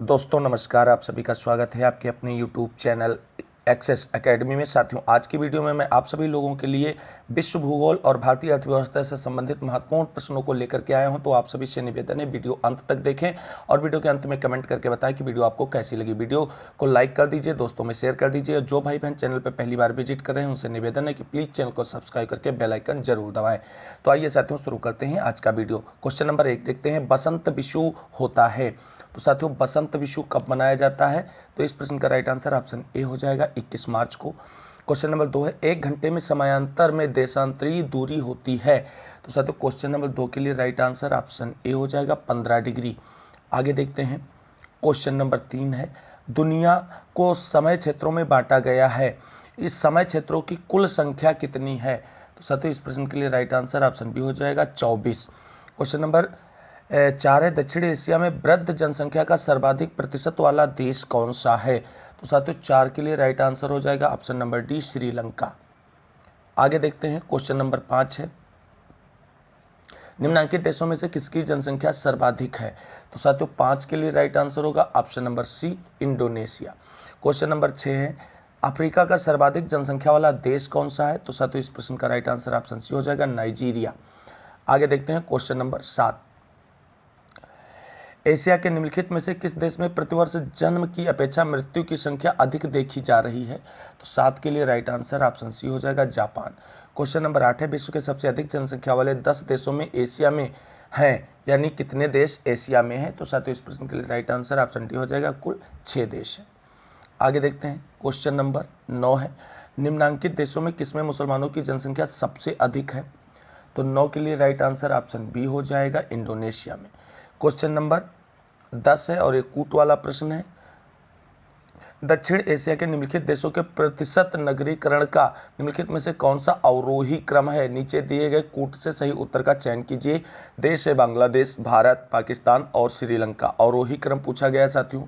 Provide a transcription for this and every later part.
दोस्तों नमस्कार, आप सभी का स्वागत है आपके अपने यूट्यूब चैनल एक्सेस एकेडमी में। साथियों, आज की वीडियो में मैं आप सभी लोगों के लिए विश्व भूगोल और भारतीय अर्थव्यवस्था से संबंधित महत्वपूर्ण प्रश्नों को लेकर के आया हूं। तो आप सभी से निवेदन है, वीडियो अंत तक देखें और वीडियो के अंत में कमेंट करके बताएं कि वीडियो आपको कैसी लगी। वीडियो को लाइक कर दीजिए, दोस्तों में शेयर कर दीजिए। जो भाई बहन चैनल पर पहली बार विजिट कर रहे हैं उनसे निवेदन है कि प्लीज़ चैनल को सब्सक्राइब करके बेल आइकन जरूर दबाएं। तो आइए साथियों, शुरू करते हैं आज का वीडियो। क्वेश्चन नंबर 1 देखते हैं, बसंत विषु होता है। तो साथियों, बसंत विषु कब मनाया जाता है? तो इस प्रश्न का राइट आंसर ऑप्शन ए हो जाएगा, 21 मार्च को। क्वेश्चन नंबर 2 है, 1 घंटे में समयांतर में देशांतरीय दूरी होती है। तो साथियों, क्वेश्चन नंबर 2 के लिए राइट आंसर ऑप्शन ए हो जाएगा, 15 डिग्री। आगे देखते हैं, क्वेश्चन नंबर 3 है, दुनिया को समय क्षेत्रों में बांटा गया है, इस समय क्षेत्रों की कुल संख्या कितनी है? तो साथियों, इस प्रश्न के लिए राइट आंसर ऑप्शन बी हो जाएगा, 24। क्वेश्चन नंबर 4 है, दक्षिण एशिया में वृद्ध जनसंख्या का सर्वाधिक प्रतिशत वाला देश कौन सा है? तो साथियों, 4 के लिए राइट आंसर हो जाएगा ऑप्शन नंबर डी, श्रीलंका। आगे देखते हैं, क्वेश्चन नंबर 5 है, निम्नलिखित देशों में से किसकी जनसंख्या सर्वाधिक है? तो साथियों, 5 के लिए राइट आंसर होगा option number C, Indonesia. Question number 6 है, अफ्रीका का सर्वाधिक जनसंख्या वाला देश कौन सा है? तो साथियों, इस प्रश्न का राइट आंसर ऑप्शन सी हो जाएगा, नाइजीरिया। आगे देखते हैं, क्वेश्चन नंबर 7, एशिया के निम्नलिखित में से किस देश में प्रतिवर्ष जन्म की अपेक्षा मृत्यु की संख्या अधिक देखी जा रही है? तो 7 के लिए राइट आंसर ऑप्शन सी हो जाएगा, जापान। क्वेश्चन नंबर 8 है, विश्व के सबसे अधिक जनसंख्या वाले 10 देशों में एशिया में हैं, यानी कितने देश एशिया में हैं? तो साथियों, इस प्रश्न के लिए राइट आंसर ऑप्शन डी हो जाएगा, कुल 6 देश है। आगे देखते हैं, क्वेश्चन नंबर 9 है, निम्नांकित देशों में किसमें मुसलमानों की जनसंख्या सबसे अधिक है? तो 9 के लिए राइट आंसर ऑप्शन बी हो जाएगा, इंडोनेशिया में। क्वेश्चन नंबर 10 है और एक कूट वाला प्रश्न है, दक्षिण एशिया के निम्नलिखित देशों के प्रतिशत नगरीकरण का निम्नलिखित में से कौन सा अवरोही क्रम है? नीचे दिए गए कूट से सही उत्तर का चयन कीजिए। देश है बांग्लादेश, भारत, पाकिस्तान और श्रीलंका। अवरोही क्रम पूछा गया है साथियों,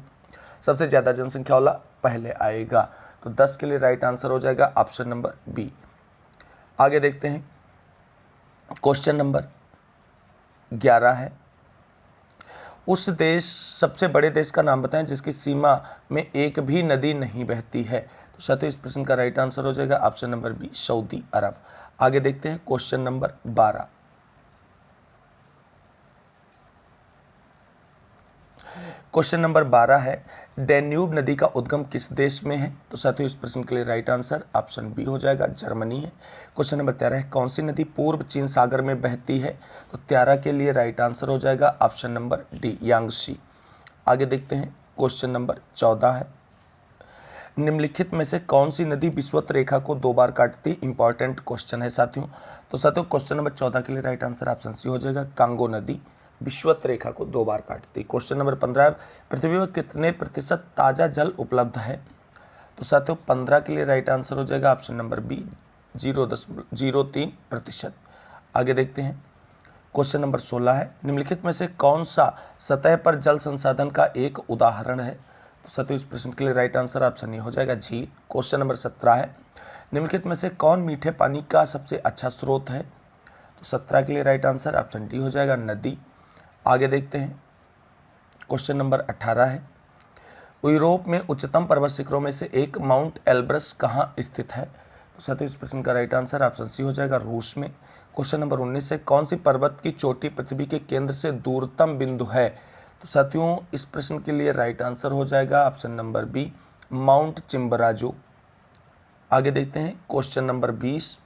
सबसे ज़्यादा जनसंख्या वाला पहले आएगा। तो 10 के लिए राइट आंसर हो जाएगा ऑप्शन नंबर बी। आगे देखते हैं, क्वेश्चन नंबर 11 है, उस देश सबसे बड़े देश का नाम बताएं जिसकी सीमा में एक भी नदी नहीं बहती है। तो साथियों, इस प्रश्न का राइट आंसर हो जाएगा ऑप्शन नंबर बी, सऊदी अरब। आगे देखते हैं, क्वेश्चन नंबर 12, क्वेश्चन नंबर 12 है, डैन्यूब नदी का उद्गम किस देश में है? तो साथियों, इस प्रश्न के लिए राइट आंसर ऑप्शन बी हो जाएगा, जर्मनी है। क्वेश्चन नंबर 13 है, कौन सी नदी पूर्व चीन सागर में बहती है? तो 13 के लिए राइट आंसर हो जाएगा ऑप्शन नंबर डी, यांगसी। आगे देखते हैं, क्वेश्चन नंबर 14 है, निम्नलिखित में से कौन सी नदी विषुवत रेखा को 2 बार काटती? इंपॉर्टेंट क्वेश्चन है साथियों। तो साथियों, क्वेश्चन नंबर 14 के लिए राइट आंसर ऑप्शन सी हो जाएगा, कांगो नदी विषुवत रेखा को 2 बार काटती। क्वेश्चन नंबर 15, पृथ्वी में कितने प्रतिशत ताज़ा जल उपलब्ध है? तो साथियों, 15 के लिए राइट आंसर हो जाएगा ऑप्शन नंबर बी, 0.03%। आगे देखते हैं, क्वेश्चन नंबर 16 है, निम्नलिखित में से कौन सा सतह पर जल संसाधन का एक उदाहरण है? तो साथियों, इस प्रश्न के लिए राइट आंसर ऑप्शन ए हो जाएगा, झील। क्वेश्चन नंबर 17 है, निम्नलिखित में से कौन मीठे पानी का सबसे अच्छा स्रोत है? तो 17 के लिए राइट आंसर ऑप्शन डी हो जाएगा, नदी। आगे देखते हैं, क्वेश्चन नंबर 18 है, यूरोप में उच्चतम पर्वत शिखरों में से एक माउंट एल्ब्रस कहाँ स्थित है? तो साथियों, इस प्रश्न का राइट आंसर ऑप्शन सी हो जाएगा, रूस में। क्वेश्चन नंबर 19 है, कौन सी पर्वत की चोटी पृथ्वी के केंद्र से दूरतम बिंदु है? तो साथियों, इस प्रश्न के लिए राइट आंसर हो जाएगा option number B, Mount Chimborazo. आगे देखते हैं, क्वेश्चन नंबर 20,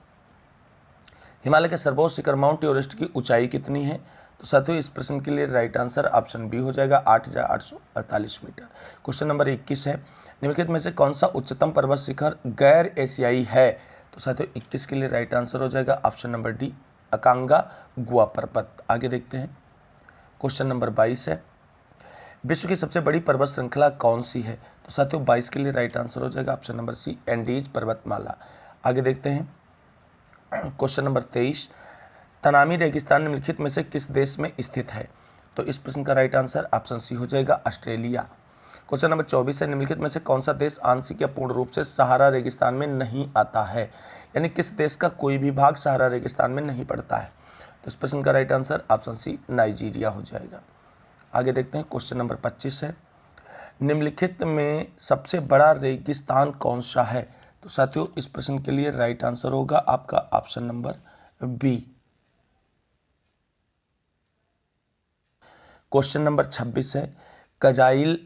हिमालय के सर्वोच्च शिखर माउंट एवरेस्ट की ऊंचाई कितनी है? तो साथियों, इस प्रश्न के लिए राइट आंसर ऑप्शन बी हो जाएगा, 8,848 मीटर। क्वेश्चन नंबर 21 है, निम्नलिखित में से कौन सा उच्चतम पर्वत शिखर गैर एशियाई है? तो साथियों, 21 के लिए राइट आंसर हो जाएगा ऑप्शन नंबर डी, अकांगा गुआ पर्वत। आगे देखते हैं, क्वेश्चन नंबर 22 है, विश्व की सबसे बड़ी पर्वत श्रृंखला कौन सी है? तो साथियों, 22 के लिए राइट आंसर हो जाएगा ऑप्शन नंबर सी, एंडीज पर्वतमाला। आगे देखते हैं, क्वेश्चन नंबर 23, तनामी रेगिस्तान निम्नलिखित में से किस देश में स्थित है? तो इस प्रश्न का राइट आंसर ऑप्शन सी हो जाएगा, ऑस्ट्रेलिया। क्वेश्चन नंबर 24 है, निम्नलिखित में से कौन सा देश आंशिक या पूर्ण रूप से सहारा रेगिस्तान में नहीं आता है? यानी किस देश का कोई भी भाग सहारा रेगिस्तान में नहीं पड़ता है? तो इस प्रश्न का right answer option C, Nigeria हो जाएगा। आगे देखते हैं, क्वेश्चन नंबर 25 है, निम्नलिखित में सबसे बड़ा रेगिस्तान कौन सा है? तो साथियों इस प्रश्न के लिए राइट आंसर होगा आपका option number B. Question number 26 है, कजाइल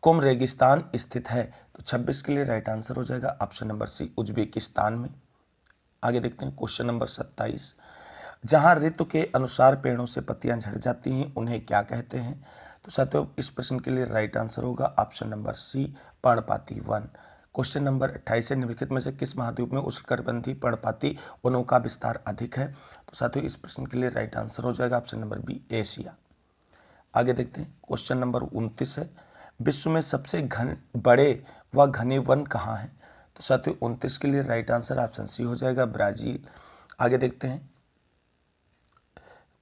कुम रेगिस्तान स्थित है? तो 26 के लिए राइट आंसर हो जाएगा ऑप्शन नंबर सी, उज्बेकिस्तान में। आगे देखते हैं क्वेश्चन नंबर 27, जहां ऋतु के अनुसार पेड़ों से पत्तियां झड़ जाती हैं उन्हें क्या कहते हैं? तो साथियों इस प्रश्न के लिए राइट आंसर होगा ऑप्शन नंबर सी, पर्णपाती वन। क्वेश्चन नंबर 28 है, निम्नलिखित में से किस महाद्वीप में उष्णकटिबंधीय पर्णपाती वनों का विस्तार अधिक है? तो साथियों इस प्रश्न के लिए राइट आंसर हो जाएगा ऑप्शन नंबर बी, एशिया। आगे देखते हैं क्वेश्चन नंबर 29 है, विश्व में सबसे बड़े व घने वन कहाँ हैं? तो साथियों 29 के लिए राइट आंसर ऑप्शन सी हो जाएगा, ब्राजील। आगे देखते हैं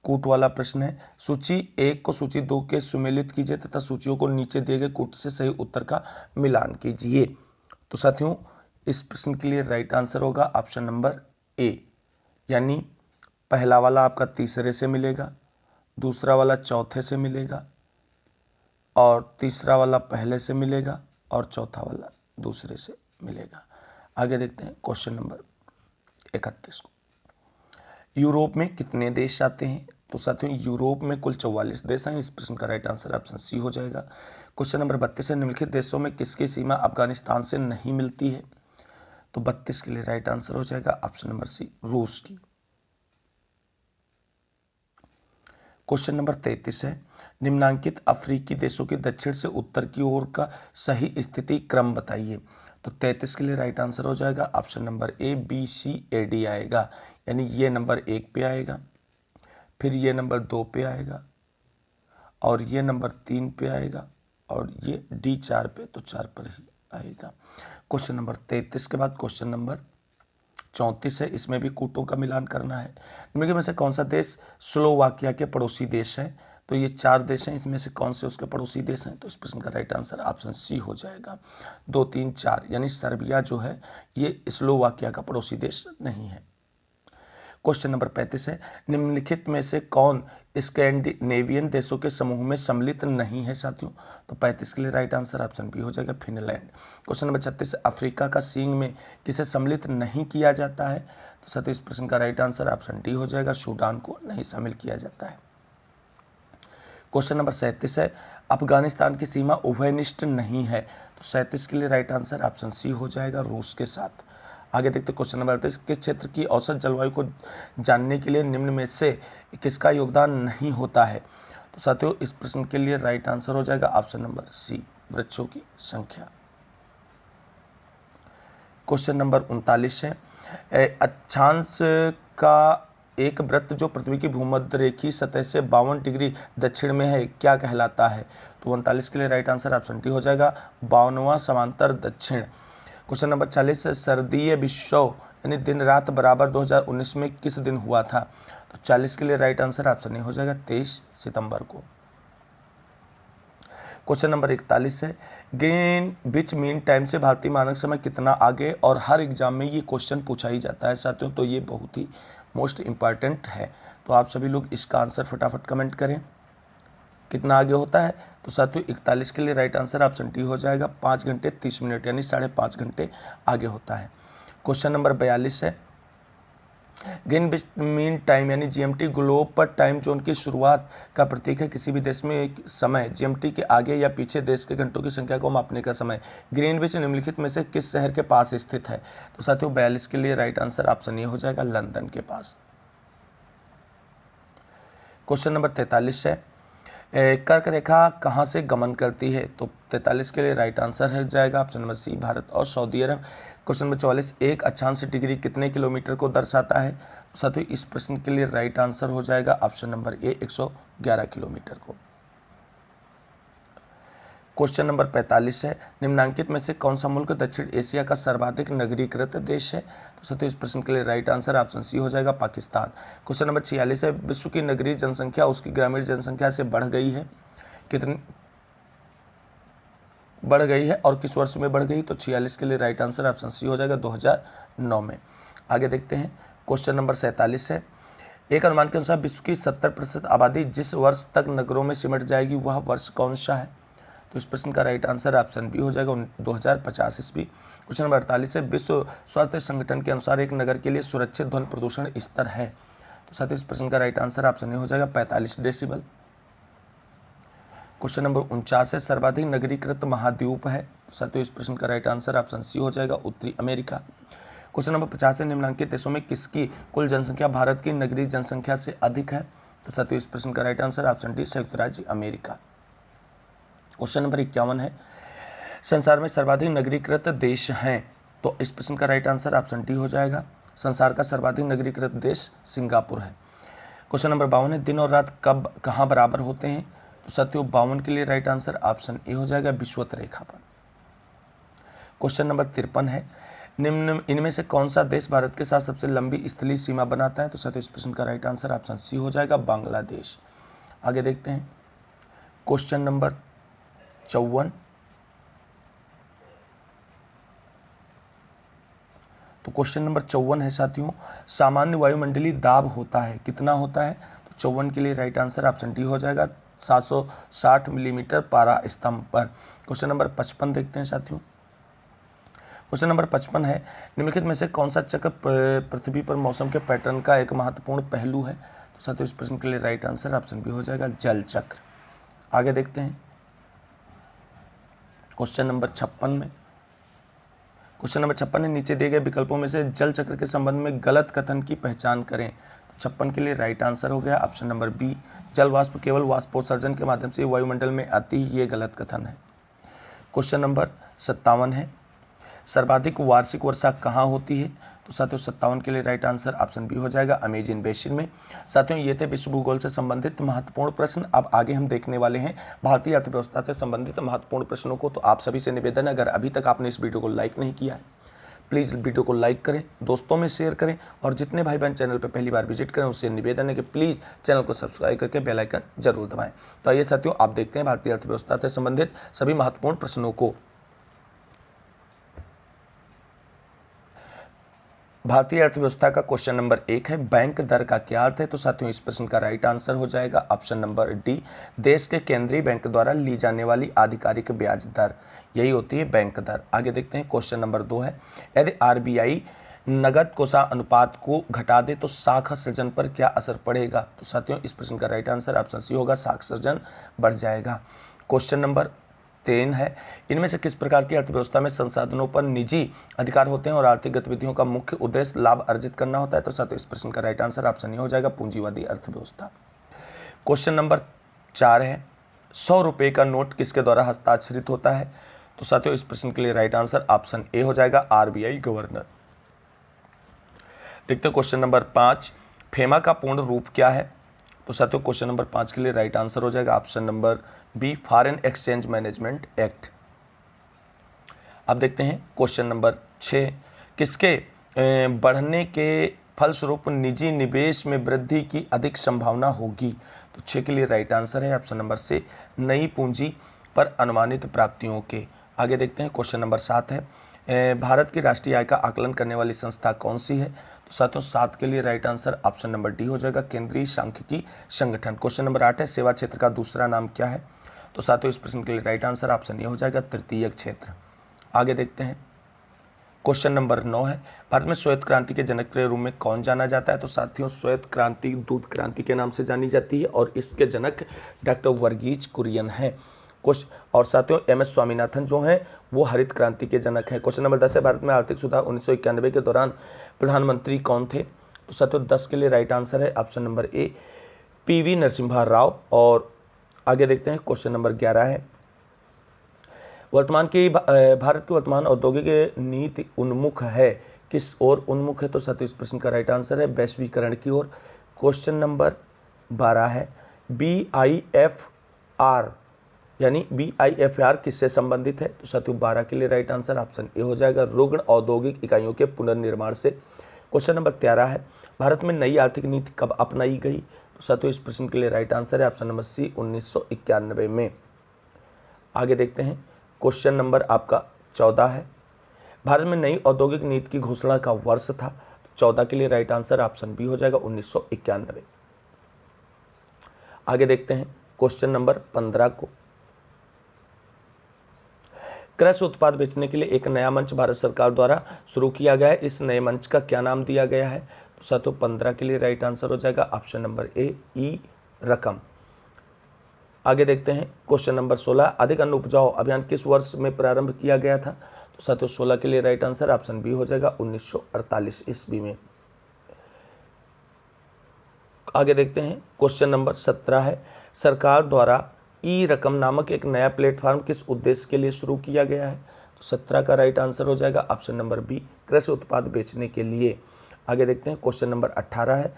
कूट वाला प्रश्न है, सूची 1 को सूची 2 के सुमेलित कीजिए तथा सूचियों को नीचे दिए गए कूट से सही उत्तर का मिलान कीजिए। तो साथियों इस प्रश्न के लिए राइट आंसर होगा ऑप्शन नंबर ए, यानी पहला वाला आपका तीसरे से मिलेगा, दूसरा वाला चौथे से मिलेगा, और तीसरा वाला पहले से मिलेगा, और चौथा वाला दूसरे से मिलेगा। आगे देखते हैं क्वेश्चन नंबर 31 को, यूरोप में कितने देश आते हैं? तो साथियों यूरोप में कुल 44 देश हैं। इस प्रश्न का राइट आंसर ऑप्शन सी हो जाएगा। क्वेश्चन नंबर 32 है, निम्नलिखित देशों में किसकी सीमा अफगानिस्तान से नहीं मिलती है? तो 32 के लिए राइट आंसर हो जाएगा ऑप्शन नंबर सी, रूस की। क्वेश्चन नंबर 33 है, निम्नांकित अफ्रीकी देशों के दक्षिण से उत्तर की ओर का सही स्थिति क्रम बताइए। तो 33 के लिए राइट आंसर हो जाएगा option number A, B C A D आएगा, यानी ये नंबर 1 पे आएगा, फिर ये नंबर 2 पे आएगा, और ये नंबर 3 पे आएगा, और ये डी 4 पे, तो 4 पर ही आएगा। क्वेश्चन नंबर 33 के बाद क्वेश्चन नंबर 34 है, इसमें भी कूटों का मिलान करना है। निम्नलिखित में से कौन सा देश स्लोवाकिया के पड़ोसी देश है? तो ये 4 देश हैं, इसमें से कौन से उसके पड़ोसी देश हैं? तो इस प्रश्न का राइट आंसर ऑप्शन सी हो जाएगा, 2, 3, 4, यानी सर्बिया जो है ये स्लोवाकिया का पड़ोसी देश नहीं है। क्वेश्चन नंबर 35 है, निम्नलिखित में से कौन स्कैंडिनेवियन देशों के समूह में सम्मिलित नहीं है साथियों? तो 35 के लिए राइट आंसर ऑप्शन बी हो जाएगा, फिनलैंड। क्वेश्चन नंबर 36, अफ्रीका का सींग में किसे सम्मिलित नहीं किया जाता है? तो साथियों इस प्रश्न का राइट आंसर ऑप्शन डी हो जाएगा, सूडान को नहीं शामिल किया जाता है। क्वेश्चन नंबर 37 है, अफगानिस्तान की सीमा उभयनिष्ठ नहीं है। तो 37 के लिए राइट आंसर ऑप्शन सी हो जाएगा, रूस के साथ। आगे देखते हैं क्वेश्चन नंबर 38, किस क्षेत्र की औसत जलवायु को जानने के लिए निम्न में से किसका योगदान नहीं होता है? तो साथियों इस प्रश्न के लिए राइट आंसर हो जाएगा ऑप्शन नंबर सी, वृक्षों की संख्या। क्वेश्चन नंबर 39 है, अक्षांश का एक वृत्त जो पृथ्वी की भूमध्य रेखीय सतह से 52 डिग्री दक्षिण में है क्या कहलाता है? तो 39 के लिए राइट आंसर ऑप्शन डी हो जाएगा, 52वां समांतर दक्षिण। क्वेश्चन नंबर 40 है, शारदीय विश्व यानी दिन रात बराबर 2019 में किस दिन हुआ था? तो 40 के लिए राइट आंसर ऑप्शन ए हो जाएगा, 23 सितंबर को। क्वेश्चन नंबर 41 है, ग्रीनविच मीन टाइम से भारतीय मानक समय कितना आगे? और हर एग्जाम में ये क्वेश्चन पूछा ही जाता है साथियों, तो ये बहुत ही मोस्ट इम्पॉर्टेंट है। तो आप सभी लोग इसका आंसर फटाफट कमेंट करें, कितना आगे होता है? तो साथियों 41 के लिए राइट आंसर ऑप्शन डी हो जाएगा, 5 घंटे 30 मिनट यानी 5.5 घंटे आगे होता है। क्वेश्चन नंबर 42 है, ग्रीनविच मीन टाइम यानी जीएमटी ग्लोब पर टाइम जोन की शुरुआत का प्रतीक है। किसी भी देश में एक समय जीएमटी के आगे या पीछे देश के घंटों की संख्या को मापने का समय। ग्रीनविच निम्नलिखित में से किस शहर के पास स्थित है? तो साथियों 42 के लिए राइट आंसर ऑप्शन ए हो जाएगा, लंदन के पास। क्वेश्चन नंबर 43 है, कर्क रेखा कहाँ से गमन करती है? तो 43 के लिए राइट आंसर है जाएगा ऑप्शन नंबर सी, भारत और सऊदी अरब। क्वेश्चन नंबर 44, एक अक्षांश डिग्री कितने किलोमीटर को दर्शाता है? तो साथियों इस प्रश्न के लिए राइट आंसर हो जाएगा ऑप्शन नंबर ए, 111 किलोमीटर को। क्वेश्चन नंबर 45 है, निम्नांकित में से कौन सा मुल्क दक्षिण एशिया का सर्वाधिक नगरीकृत देश है? तो साथियों इस प्रश्न के लिए राइट आंसर ऑप्शन सी हो जाएगा, पाकिस्तान। क्वेश्चन नंबर 46 है, विश्व की नगरीय जनसंख्या उसकी ग्रामीण जनसंख्या से बढ़ गई है, कितनी बढ़ गई है और किस वर्ष में बढ़ गई? तो 46 के लिए राइट आंसर ऑप्शन सी हो जाएगा, 2009 में। आगे देखते हैं क्वेश्चन नंबर 47 है, एक अनुमान के अनुसार विश्व की 70% आबादी जिस वर्ष तक नगरों में सिमट जाएगी वह वर्ष कौन सा है? तो इस प्रश्न का राइट आंसर ऑप्शन बी हो जाएगा 2050 ईस्वी। क्वेश्चन नंबर 48 है, विश्व स्वास्थ्य संगठन के अनुसार एक नगर के लिए सुरक्षित ध्वनि प्रदूषण स्तर है। तो साथियों इस प्रश्न का राइट आंसर ऑप्शन ए हो जाएगा 45 डेसिबल। क्वेश्चन नंबर 49 है, सर्वाधिक नगरीकृत महाद्वीप है। तो साथियों इस प्रश्न का राइट आंसर ऑप्शन सी हो जाएगा उत्तरी अमेरिका। क्वेश्चन नंबर 50 है, निम्नलिखित देशों में किसकी कुल जनसंख्या भारत की नगरीय जनसंख्या से अधिक है। तो साथियों इस प्रश्न का राइट आंसर ऑप्शन डी संयुक्त राज्य अमेरिका। क्वेश्चन नंबर 51 है, संसार में सर्वाधिक नगरीकृत देश हैं। तो इस प्रश्न का राइट आंसर ऑप्शन डी हो जाएगा, संसार का सर्वाधिक नगरीकृत देश सिंगापुर है। क्वेश्चन नंबर 52 है, दिन और रात कब कहाँ बराबर होते हैं। तो साथियों 52 के लिए राइट आंसर ऑप्शन ए हो जाएगा विषुवत रेखा पर। क्वेश्चन नंबर 53 है, निम्न इनमें से कौन सा देश भारत के साथ सबसे लंबी स्थलीय सीमा बनाता है। तो साथियों इस प्रश्न का राइट आंसर ऑप्शन सी हो जाएगा बांग्लादेश। आगे देखते हैं क्वेश्चन नंबर 54। तो क्वेश्चन नंबर 54 है साथियों, सामान्य वायुमंडलीय दाब होता है, कितना होता है। तो 54 के लिए राइट आंसर ऑप्शन डी हो जाएगा 760 मिलीमीटर पारा स्तंभ पर। क्वेश्चन नंबर 55 देखते हैं साथियों। क्वेश्चन नंबर 55 है, निम्नलिखित में से कौन सा चक्र पृथ्वी पर मौसम के पैटर्न का एक महत्वपूर्ण पहलू है। तो साथियों इस प्रश्न के लिए राइट आंसर ऑप्शन बी हो जाएगा जल चक्र। आगे देखते हैं क्वेश्चन नंबर 56 में। क्वेश्चन नंबर 56 है, नीचे दिए गए विकल्पों में से जल चक्र के संबंध में गलत कथन की पहचान करें। तो 56 के लिए राइट आंसर हो गया ऑप्शन नंबर बी, जल वाष्प केवल वाष्पोत्सर्जन के माध्यम से वायुमंडल में आती ही ये गलत कथन है। क्वेश्चन नंबर 57 है, सर्वाधिक वार्षिक वर्षा कहाँ होती है। तो साथियों 57 के लिए राइट आंसर ऑप्शन बी हो जाएगा अमेजन बेसिन में। साथियों ये थे विश्व भूगोल से संबंधित महत्वपूर्ण प्रश्न। अब आगे हम देखने वाले हैं भारतीय अर्थव्यवस्था से संबंधित महत्वपूर्ण प्रश्नों को। तो आप सभी से निवेदन है, अगर अभी तक आपने इस वीडियो को लाइक नहीं किया है, प्लीज़ वीडियो को लाइक करें, दोस्तों में शेयर करें, और जितने भाई बहन चैनल पर पहली बार विजिट करें उससे निवेदन है कि प्लीज़ चैनल को सब्सक्राइब करके बेल आइकन जरूर दबाएं। तो आइए साथियों आप देखते हैं भारतीय अर्थव्यवस्था से संबंधित सभी महत्वपूर्ण प्रश्नों को। भारतीय अर्थव्यवस्था का क्वेश्चन नंबर 1 है, बैंक दर का क्या अर्थ है। तो साथियों इस प्रश्न का राइट आंसर हो जाएगा ऑप्शन नंबर डी, देश के केंद्रीय बैंक द्वारा ली जाने वाली आधिकारिक ब्याज दर, यही होती है बैंक दर। आगे देखते हैं क्वेश्चन नंबर 2 है, यदि आरबीआई नगद कोषा अनुपात को घटा दे तो साख सृजन पर क्या असर पड़ेगा। तो साथियों इस प्रश्न का राइट आंसर ऑप्शन सी होगा, साख सृजन बढ़ जाएगा। क्वेश्चन नंबर 3 है, इनमें से किस प्रकार की अर्थव्यवस्था में संसाधनों पर निजी अधिकार होते हैं और आर्थिक गतिविधियों का मुख्य उद्देश्य लाभ अर्जित करना होता है। तो साथियों इस प्रश्न का राइट आंसर ऑप्शन ए हो जाएगा पूंजीवादी अर्थव्यवस्था। क्वेश्चन नंबर 4 है, 100 रुपये का नोट किसके द्वारा हस्ताक्षरित होता है। तो साथियों इस प्रश्न के लिए राइट आंसर ऑप्शन ए हो जाएगा आरबीआई गवर्नर। देखते हैं क्वेश्चन नंबर 5, फेमा का पूर्ण रूप क्या है। तो साथियों क्वेश्चन नंबर 5 के लिए राइट आंसर हो जाएगा option number B, foreign exchange management act. अब देखते हैं क्वेश्चन नंबर 6, किसके बढ़ने के फलस्वरूप निजी निवेश में वृद्धि की अधिक संभावना होगी। तो 6 के लिए राइट आंसर है ऑप्शन नंबर सी, नई पूंजी पर अनुमानित प्राप्तियों के। आगे देखते हैं क्वेश्चन नंबर 7 है, भारत की राष्ट्रीय आय का आकलन करने वाली संस्था कौन सी है। तो साथियों 7 के लिए right answer option number D हो जाएगा केंद्रीय सांख्यिकी संगठन। क्वेश्चन नंबर 8 है, सेवा क्षेत्र का दूसरा नाम क्या है। तो साथियों इस प्रश्न के लिए राइट आंसर ऑप्शन ए हो जाएगा तृतीयक क्षेत्र। आगे देखते हैं क्वेश्चन नंबर 9 है, भारत में श्वेत क्रांति के जनक के रूप में कौन जाना जाता है। तो साथियों श्वेत क्रांति दूध क्रांति के नाम से जानी जाती है और इसके जनक डॉक्टर वर्गीज कुरियन है। और साथियों एम एस स्वामीनाथन जो हैं वो हरित क्रांति के जनक हैं। क्वेश्चन नंबर 10 है, भारत में आर्थिक सुधार 1991 के दौरान प्रधानमंत्री कौन थे। तो साथियों 10 के लिए राइट आंसर है ऑप्शन नंबर ए, पीवी नरसिम्हा राव। और आगे देखते हैं क्वेश्चन नंबर 11 है, भारत की वर्तमान औद्योगिक नीति उन्मुख है, किस ओर उन्मुख है। तो साथियों इस प्रश्न का राइट आंसर है वैश्वीकरण की ओर। क्वेश्चन नंबर 12 है, BIFR यानी BIFR किससे संबंधित है। तो साथियों 12 के लिए राइट आंसर ऑप्शन ए हो जाएगा रुग्ण औद्योगिक इकाइयों के पुनर्निर्माण से। क्वेश्चन नंबर 13 है, भारत में नई आर्थिक नीति कब अपनाई गई। तो साथियों इस प्रश्न के लिए राइट आंसर है ऑप्शन नंबर सी 1991 में। आगे देखते हैं क्वेश्चन नंबर आपका 14 है, भारत में नई औद्योगिक नीति की घोषणा का वर्ष था। तो 14 के लिए राइट आंसर ऑप्शन बी हो जाएगा 1991। आगे देखते हैं क्वेश्चन नंबर 15 को, कृषि उत्पाद बेचने के लिए एक नया मंच भारत सरकार द्वारा शुरू किया गया है, इस नए मंच का क्या नाम दिया गया है? तो साथियों 15 के लिए राइट आंसर हो जाएगा ऑप्शन नंबर ए, ई रकम। आगे देखते हैं क्वेश्चन नंबर 16, अधिक अन्न उपजाओ अभियान किस वर्ष में प्रारंभ किया गया था? तो साथियों 16 के लिए राइट आंसर ऑप्शन बी हो जाएगा 1948 ईस्वी में। आगे देखते हैं क्वेश्चन नंबर 17 है, सरकार द्वारा ई रकम नामक एक नया प्लेटफॉर्म किस उद्देश्य के लिए शुरू किया गया है? तो 17 का राइट आंसर हो जाएगा ऑप्शन नंबर बी, कृषि उत्पाद बेचने के लिए। आगे देखते हैं क्वेश्चन नंबर 18 है,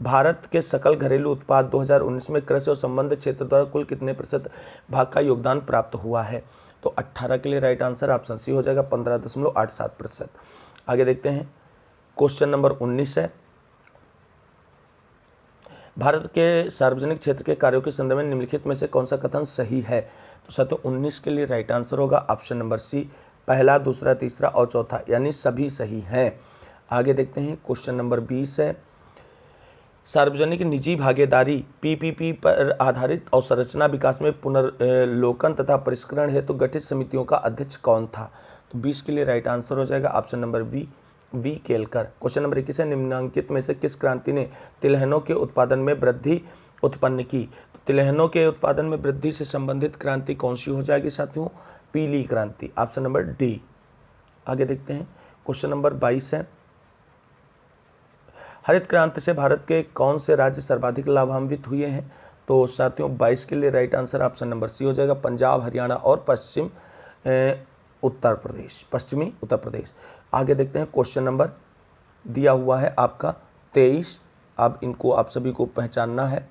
भारत के सकल घरेलू उत्पाद 2019 में कृषि और संबद्ध क्षेत्र द्वारा कुल कितने प्रतिशत भाग का योगदान प्राप्त हुआ है? तो 18 के लिए राइट आंसर ऑप्शन सी हो जाएगा 15.87%। आगे देखते हैं क्वेश्चन नंबर 19 है, भारत के सार्वजनिक क्षेत्र के कार्यों के संदर्भ में निम्नलिखित में से कौन सा कथन सही है? तो साथियों 19 के लिए राइट आंसर होगा ऑप्शन नंबर सी, पहला, दूसरा, तीसरा और चौथा, यानी सभी सही हैं। आगे देखते हैं क्वेश्चन नंबर 20 है, सार्वजनिक निजी भागीदारी पीपीपी पर आधारित अवसंरचना विकास में पुनर्लोकन तथा परिष्करण हेतु गठित समितियों का अध्यक्ष कौन था? तो 20 के लिए राइट आंसर हो जाएगा option number V Kelkar. Question number 21 है, निम्नलिखित में से किस क्रांति ने तिलहनों के उत्पादन में वृद्धि उत्पन्न की? तो तिलहनों के उत्पादन में वृद्धि से संबंधित क्रांति कौन सी हो जाएगी साथियों? पीली क्रांति, ऑप्शन नंबर डी। आगे देखते हैं क्वेश्चन नंबर 22 है, हरित क्रांति से भारत के कौन से राज्य सर्वाधिक लाभान्वित हुए हैं? तो साथियों 22 के लिए right answer option number C हो जाएगा, पंजाब, हरियाणा और पश्चिमी उत्तर प्रदेश। आगे देखते हैं क्वेश्चन नंबर दिया हुआ है आपका 23, अब इनको आप सभी को पहचानना है।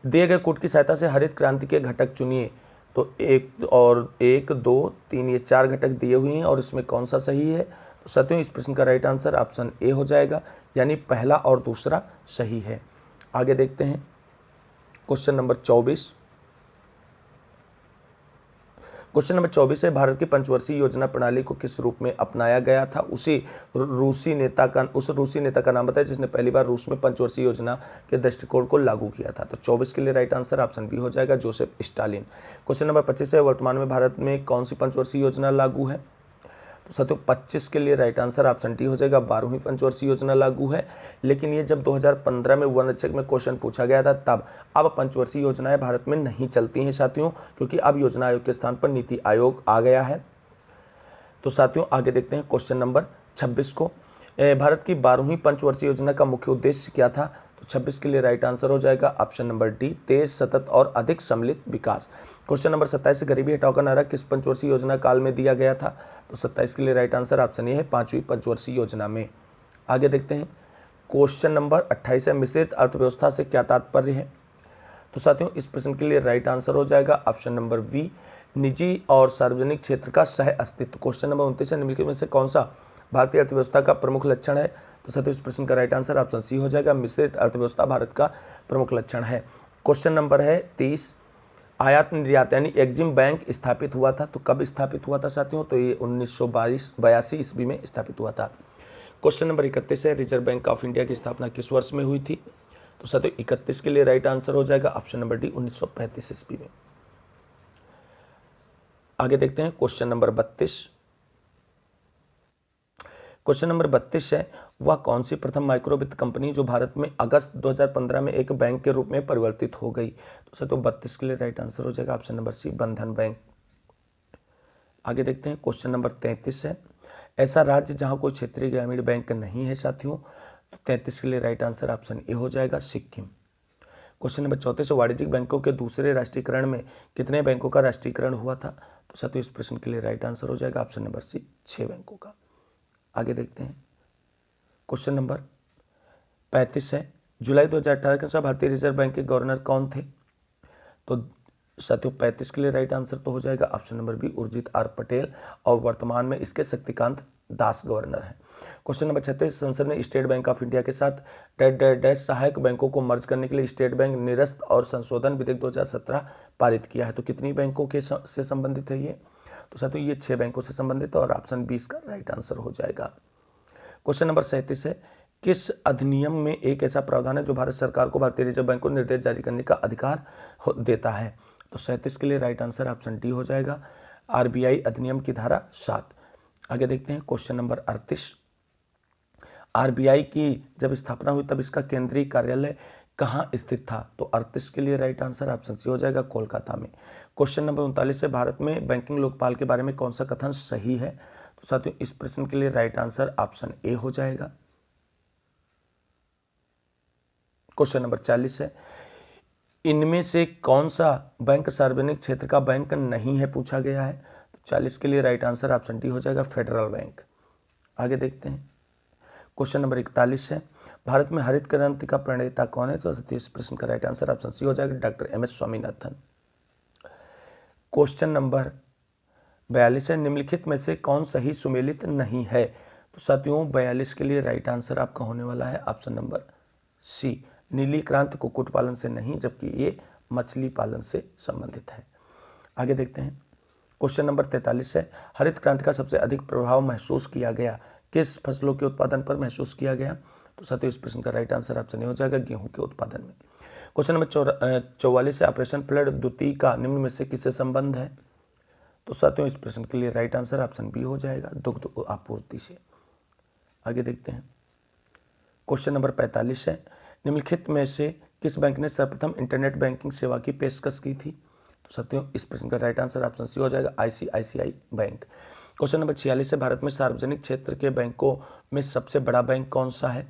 दिए गए कोड की सहायता से हरित क्रांति के घटक चुनिए। तो 1, 2, 3 ये 4 घटक दिए हुए हैं और इसमें कौन सा सही है? तो साथियों इस प्रश्न का राइट आंसर ऑप्शन ए हो जाएगा, यानी पहला और दूसरा सही है। आगे देखते हैं क्वेश्चन नंबर 24। क्वेश्चन नंबर 24 है, भारत की पंचवर्षीय योजना प्रणाली को किस रूप में अपनाया गया था? उस रूसी नेता का नाम बताया जिसने पहली बार रूस में पंचवर्षीय योजना के दृष्टिकोण को लागू किया था। तो 24 के लिए राइट आंसर ऑप्शन बी हो जाएगा, जोसेफ स्टालिन। क्वेश्चन नंबर 25 है, वर्तमान में भारत में कौन सी पंचवर्षीय योजना लागू है? तो साथियों 25 के लिए राइट आंसर ऑप्शन डी हो जाएगा, 12वीं पंचवर्षीय योजना लागू है। लेकिन ये जब 2015 में वनरक्षक में क्वेश्चन पूछा गया था तब। अब पंचवर्षीय योजनाएं भारत में नहीं चलती हैं साथियों, क्योंकि अब योजना आयोग के स्थान पर नीति आयोग आ गया है। तो साथियों आगे देखते हैं क्वेश्चन नंबर 26 को, भारत की 12वीं पंचवर्षीय योजना का मुख्य उद्देश्य क्या था? तो 26 के लिए राइट आंसर हो जाएगा ऑप्शन नंबर डी, तेज, सतत और अधिक सम्मिलित विकास। क्वेश्चन नंबर 27, गरीबी हटाओ का नारा किस पंचवर्षीय योजना काल में दिया गया था? तो 27 के लिए राइट आंसर ऑप्शन ए है, 5वीं पंचवर्षीय योजना में। आगे देखते हैं क्वेश्चन नंबर 28 है, मिश्रित अर्थव्यवस्था से क्या तात्पर्य है? तो साथियों इस प्रश्न के लिए राइट आंसर हो जाएगा ऑप्शन नंबर बी, निजी और सार्वजनिक क्षेत्र का सह अस्तित्व। क्वेश्चन नंबर 29 है, निम्नलिखित में से कौन सा भारतीय अर्थव्यवस्था का प्रमुख लक्षण है? तो साथियों इस प्रश्न का राइट आंसर ऑप्शन सी हो जाएगा, मिश्रित अर्थव्यवस्था भारत का प्रमुख लक्षण है। क्वेश्चन नंबर है 30, आयात निर्यात यानी एग्जिम बैंक स्थापित हुआ था। तो कब स्थापित हुआ था साथियों? तो ये 1982 ईस्वी में स्थापित हुआ था। क्वेश्चन नंबर 31 है, रिजर्व बैंक ऑफ इंडिया की स्थापना किस वर्ष में हुई थी? तो साथियों 31 के लिए राइट आंसर हो जाएगा ऑप्शन नंबर डी, 1935 ईस्वी में। आगे देखते हैं क्वेश्चन नंबर 32। क्वेश्चन नंबर 32 है, वह कौन सी प्रथम माइक्रो वित्त कंपनी जो भारत में अगस्त 2015 में एक बैंक के रूप में परिवर्तित हो गई? तो साथियों 32 के लिए राइट आंसर हो जाएगा ऑप्शन नंबर सी, बंधन बैंक। आगे देखते हैं क्वेश्चन नंबर 33 है, ऐसा राज्य जहां कोई क्षेत्रीय ग्रामीण बैंक नहीं है साथियों। तो 33 के लिए राइट आंसर ऑप्शन ए हो जाएगा, सिक्किम। क्वेश्चन नंबर 34, वाणिज्यिक बैंकों के दूसरे राष्ट्रीयकरण में कितने बैंकों का राष्ट्रीयकरण हुआ था? तो साथियों इस प्रश्न के लिए राइट आंसर हो जाएगा ऑप्शन नंबर सी, 6 बैंकों का। आगे देखते हैं क्वेश्चन नंबर 35 है, जुलाई 2018 के अनुसार भारतीय रिजर्व बैंक के गवर्नर कौन थे? तो साथियों 35 के लिए राइट आंसर तो हो जाएगा option number B, Urjit R Patel, और वर्तमान में इसके शक्तिकांत दास गवर्नर हैं। क्वेश्चन नंबर 36, संसद ने स्टेट बैंक ऑफ इंडिया के साथ डैश सहायक बैंकों को मर्ज करने के लिए स्टेट बैंक निरस्त और संशोधन विधेयक 2017 पारित किया है। तो कितनी बैंकों के से संबंधित है ये? तो साथियों ये 6 बैंकों से संबंधित है और ऑप्शन 20 का राइट आंसर हो जाएगा। क्वेश्चन नंबर 37 है, किस अधिनियम में एक ऐसा प्रावधान है जो भारत सरकार को भारतीय रिजर्व बैंक को निर्देश जारी करने का अधिकार देता है? तो 37 के लिए राइट आंसर ऑप्शन डी हो जाएगा, आरबीआई अधिनियम की धारा 7। आगे देखते हैं क्वेश्चन नंबर 38। आरबीआई की जब स्थापना हुई तब इसका केंद्रीय कार्यालय कहाँ स्थित था? तो 38 के लिए राइट आंसर ऑप्शन सी हो जाएगा, कोलकाता में। क्वेश्चन नंबर 39 है, भारत में बैंकिंग लोकपाल के बारे में कौन सा कथन सही है? तो साथियों इस प्रश्न के लिए राइट आंसर ऑप्शन ए हो जाएगा। क्वेश्चन नंबर 40 है, इनमें से कौन सा बैंक सार्वजनिक क्षेत्र का बैंक नहीं है, पूछा गया है। तो 40 के लिए राइट आंसर ऑप्शन डी हो जाएगा, फेडरल बैंक। आगे देखते हैं क्वेश्चन नंबर 41 है, भारत में हरित क्रांति का प्रणेता कौन है? तो इस प्रश्न का राइट आंसर ऑप्शन सी हो जाएगा, डॉक्टर एम.एस. स्वामीनाथन। क्वेश्चन नंबर 42 है, निम्नलिखित में से कौन सही सुमेलित नहीं है? तो साथियों 42 के लिए राइट आंसर आपका होने वाला है ऑप्शन नंबर सी, नीली क्रांति कुक्कुट पालन से नहीं, जबकि ये मछली पालन से संबंधित है। आगे देखते हैं क्वेश्चन नंबर 43 है, हरित क्रांति का सबसे अधिक प्रभाव महसूस किया गया किस फसलों के उत्पादन पर महसूस किया गया? तो साथियों इस प्रश्न का राइट आंसर ऑप्शन ए हो जाएगा, गेहूं के उत्पादन में। क्वेश्चन नंबर 44 है, ऑपरेशन फ्लड द्वितीय का निम्न में से किससे संबंध है? तो साथियों इस प्रश्न के लिए राइट आंसर ऑप्शन बी हो जाएगा, दुग्ध आपूर्ति से। आगे देखते हैं क्वेश्चन नंबर 45 है, निम्नलिखित में से किस बैंक ने सर्वप्रथम इंटरनेट बैंकिंग सेवा की पेशकश की थी? तो साथियों इस प्रश्न का राइट आंसर ऑप्शन सी हो जाएगा, आईसीआईसीआई बैंक। क्वेश्चन नंबर 46 है, भारत में सार्वजनिक क्षेत्र के बैंकों में सबसे बड़ा बैंक कौन सा है?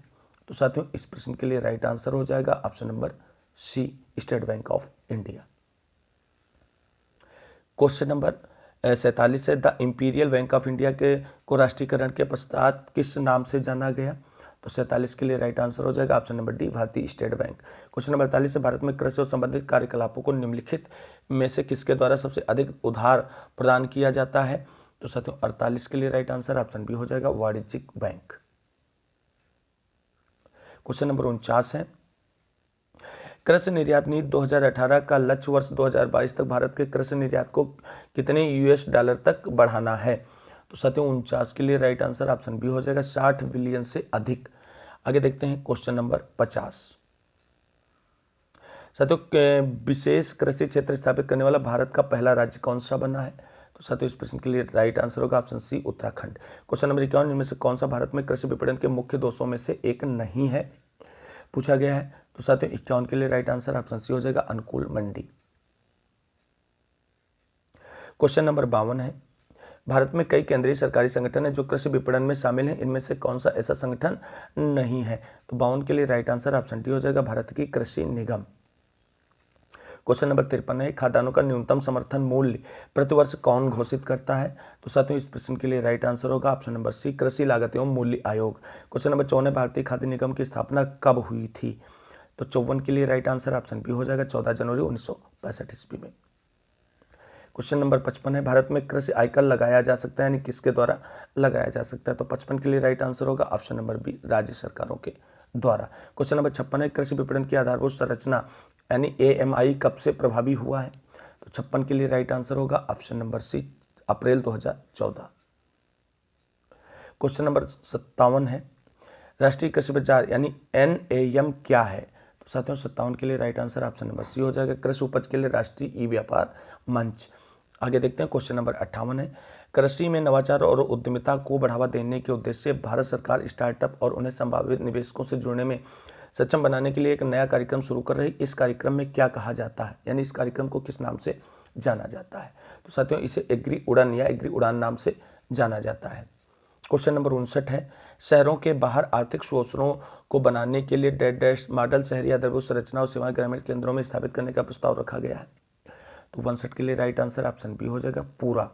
तो साथियों इस प्रश्न के लिए राइट आंसर हो जाएगा option number C, State Bank of India. Question number 47 है, the Imperial Bank of India के को राष्ट्रीयकरण के पश्चात किस नाम से जाना गया? तो 47 के लिए राइट आंसर हो जाएगा ऑप्शन नंबर डी, भारतीय स्टेट बैंक। क्वेश्चन नंबर 48 है, भारत में कृषि और संबंधित कार्यकलापों को निम्नलिखित में से किसके द्वारा सबसे अधिक उधार प्रदान किया जाता है? तो साथियों 48 के लिए राइट आंसर ऑप्शन बी हो जाएगा, वाणिज्यिक बैंक। क्वेश्चन नंबर 49 है, कृषि निर्यात नीति 2018 का लक्ष्य वर्ष 2022 तक भारत के कृषि निर्यात को कितने यूएस डॉलर तक बढ़ाना है? तो साथियों 49 के लिए राइट आंसर ऑप्शन बी हो जाएगा, 60 बिलियन से अधिक। आगे देखते हैं क्वेश्चन नंबर 50। साथियों विशेष कृषि क्षेत्र स्थापित करने वाला भारत का पहला राज्य कौन सा बना है? तो साथियों इस प्रश्न के लिए राइट आंसर होगा option C, Uttarakhand. Question number 51, इनमें से कौन सा भारत में कृषि विपणन के मुख्य दोषों में से एक नहीं है, पूछा गया है। तो साथियों 51 के लिए राइट आंसर ऑप्शन सी हो जाएगा, अनुकूल मंडी। क्वेश्चन नंबर 52 है, भारत में कई केंद्रीय सरकारी संगठन है जो कृषि विपणन में शामिल हैं, इनमें से कौन सा ऐसा संगठन नहीं है? तो 52 के लिए राइट आंसर ऑप्शन डी हो जाएगा, भारत की कृषि निगम। क्वेश्चन नंबर 53 है, खाद्यान्नों का न्यूनतम समर्थन मूल्य प्रतिवर्ष कौन घोषित करता है? तो साथियों इस प्रश्न के लिए राइट आंसर होगा ऑप्शन नंबर सी, कृषि लागत एवं मूल्य आयोग। क्वेश्चन नंबर 54, भारतीय खाद्य निगम की स्थापना कब हुई थी? तो 54 के लिए राइट आंसर ऑप्शन बी हो जाएगा, 14 जनवरी 1965 ईस्वी में। क्वेश्चन नंबर 55 है, भारत में कृषि आयकर लगाया जा सकता है, यानी किसके द्वारा लगाया जा सकता है? तो 55 के लिए राइट आंसर होगा ऑप्शन नंबर बी, राज्य सरकारों के द्वारा। क्वेश्चन नंबर 56 है, कृषि विपणन की आधारभूत संरचना यानी एएमआई कब से प्रभावी हुआ है? तो 56 के लिए राइट आंसर होगा ऑप्शन नंबर सी, अप्रैल 2014। क्वेश्चन नंबर 57 है, राष्ट्रीय कृषि बाजार यानी एनएएम क्या है? तो साथियों 57 के लिए right answer option number C हो जाएगा, कृषि उपज के लिए राष्ट्रीय ई व्यापार मंच। आगे देखते हैं क्वेश्चन नंबर 58 है, कृषि में नवाचार और उद्यमिता को बढ़ावा देने के उद्देश्य से भारत सरकार स्टार्टअप और उन्हें संभावित निवेशकों से जुड़ने में सक्षम बनाने के लिए एक नया कार्यक्रम शुरू कर रही, इस कार्यक्रम में क्या कहा जाता है, यानी इस कार्यक्रम को किस नाम से जाना जाता है? तो साथियों इसे एग्री उड़ान या एग्री उड़ान नाम से जाना जाता है। क्वेश्चन नंबर 59 है, शहरों के बाहर आर्थिक शोषणों को बनाने के लिए डैश मॉडल शहरी आधारभूत संरचना और सेवाएं ग्रामीण केंद्रों में स्थापित करने का प्रस्ताव रखा गया है। तो 62 के लिए राइट आंसर ऑप्शन बी हो जाएगा, पूरा।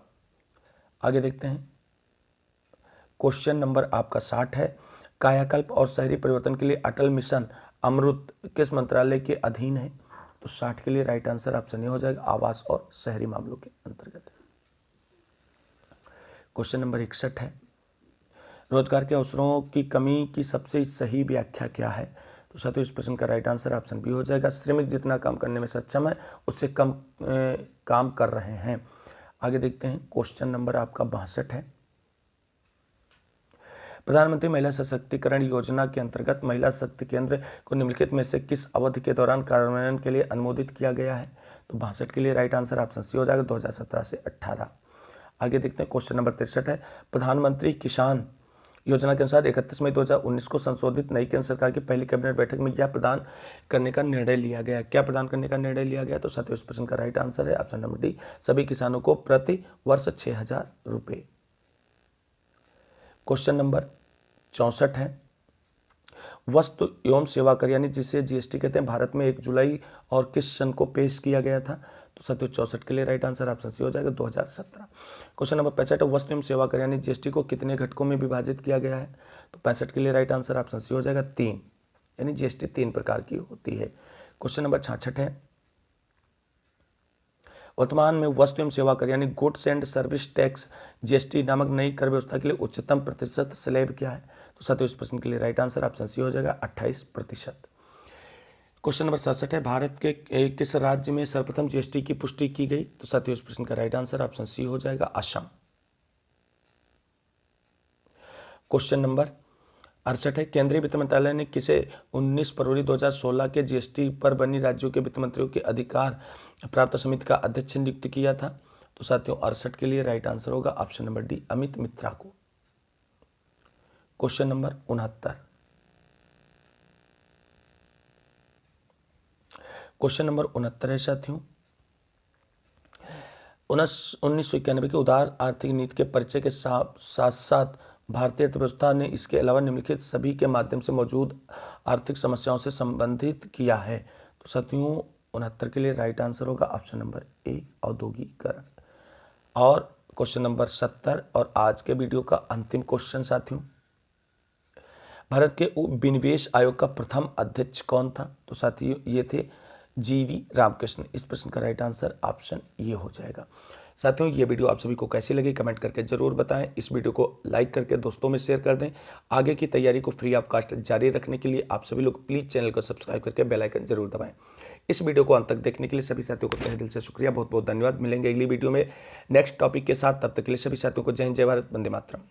आगे देखते हैं क्वेश्चन नंबर आपका 60 है, कायाकल्प और शहरी परिवर्तन के लिए अटल मिशन अमृत किस मंत्रालय के अधीन है? तो 60 के लिए राइट आंसर ऑप्शन ए हो जाएगा, आवास और शहरी मामलों के अंतर्गत। क्वेश्चन नंबर 61 है, रोजगार के अवसरों की कमी की सबसे सही व्याख्या क्या है? तो साथियों इस प्रश्न का राइट आंसर ऑप्शन बी हो जाएगा, श्रमिक जितना काम करने में सक्षम है उससे कम काम कर रहे हैं। आगे देखते हैं क्वेश्चन नंबर आपका 62 है, प्रधानमंत्री महिला सशक्तिकरण योजना के अंतर्गत महिला शक्ति केंद्र को निम्नलिखित में से किस अवधि के दौरान कार्यान्वयन के लिए अनुमोदित किया गया है? तो 62 के लिए राइट आंसर ऑप्शन सी हो जाएगा, 2017 से 18। आगे देखते हैं क्वेश्चन नंबर 63 है, प्रधानमंत्री किसान योजना के अनुसार 31 मई 2019 को संशोधित नई केंद्र सरकार की पहली कैबिनेट बैठक में यह प्रदान करने का निर्णय लिया गया। क्या प्रदान करने का निर्णय लिया गया? तो साथियों इस प्रश्न का राइट आंसर है ऑप्शन नंबर डी, सभी किसानों को प्रति वर्ष 6,000 रुपये। क्वेश्चन नंबर 64 है, वस्तु एवं सेवा कर यानी जिसे जीएसटी कहते हैं भारत में 1 जुलाई और किस सन को पेश किया गया था? तो साथियों 64 के लिए राइट आंसर ऑप्शन सी हो जाएगा 2017। क्वेश्चन नंबर 65 है, वस्तु एवं सेवा कर यानी जीएसटी को कितने घटकों में विभाजित किया गया है? तो 65 के लिए राइट आंसर ऑप्शन सी हो जाएगा 3, यानी जीएसटी 3 प्रकार की होती है। क्वेश्चन नंबर 66 है, वर्तमान में वस्तु एवं सेवा कर यानी goods and service tax GST नामक नई कर व्यवस्था के लिए उच्चतम प्रतिशत स्लैब क्या है? तो साथियों इस प्रश्न के लिए राइट आंसर ऑप्शन सी हो जाएगा 28%। क्वेश्चन नंबर 67 है, भारत के किस राज्य में सर्वप्रथम जीएसटी की पुष्टि की गई? तो साथियों इस प्रश्न का राइट आंसर ऑप्शन सी हो जाएगा असम। क्वेश्चन नंबर 68 है, केंद्रीय वित्त मंत्रालय ने किसे 19 फरवरी 2016 के जीएसटी पर बनी राज्यों के वित्त मंत्रियों के अधिकार प्राप्त समिति का अध्यक्ष नियुक्त किया था? तो साथियों 68 के लिए राइट आंसर होगा ऑप्शन नंबर डी, अमित मित्रा को। क्वेश्चन नंबर 69, क्वेश्चन नंबर 69 है साथियों, 1991 के उदार आर्थिक नीति के परिचय के साथ साथ भारतीय अर्थव्यवस्था ने इसके अलावा निम्नलिखित सभी के माध्यम से मौजूद आर्थिक समस्याओं से संबंधित किया है? तो साथियों 69 के लिए राइट आंसर होगा ऑप्शन नंबर ए, औद्योगिकरण। और क्वेश्चन नंबर 70 और आज के वीडियो का अंतिम क्वेश्चन साथियों, भारत के विनिवेश आयोग का प्रथम अध्यक्ष कौन था? तो साथियों ये थे जीवी रामकृष्ण। इस प्रश्न का राइट आंसर ऑप्शन ये हो जाएगा। साथियों ये वीडियो आप सभी को कैसी लगी कमेंट करके जरूर बताएं। इस वीडियो को लाइक करके दोस्तों में शेयर कर दें। आगे की तैयारी को फ्री ऑफ कॉस्ट जारी रखने के लिए आप सभी लोग प्लीज़ चैनल को सब्सक्राइब करके बेल आइकन जरूर दबाएं। इस वीडियो को अंत तक देखने के लिए सभी साथियों को तहे दिल से शुक्रिया, बहुत बहुत धन्यवाद। मिलेंगे अगली वीडियो में नेक्स्ट टॉपिक के साथ, तब तक के लिए सभी साथियों को जय हिंद, जय भारत, वंदे मातरम।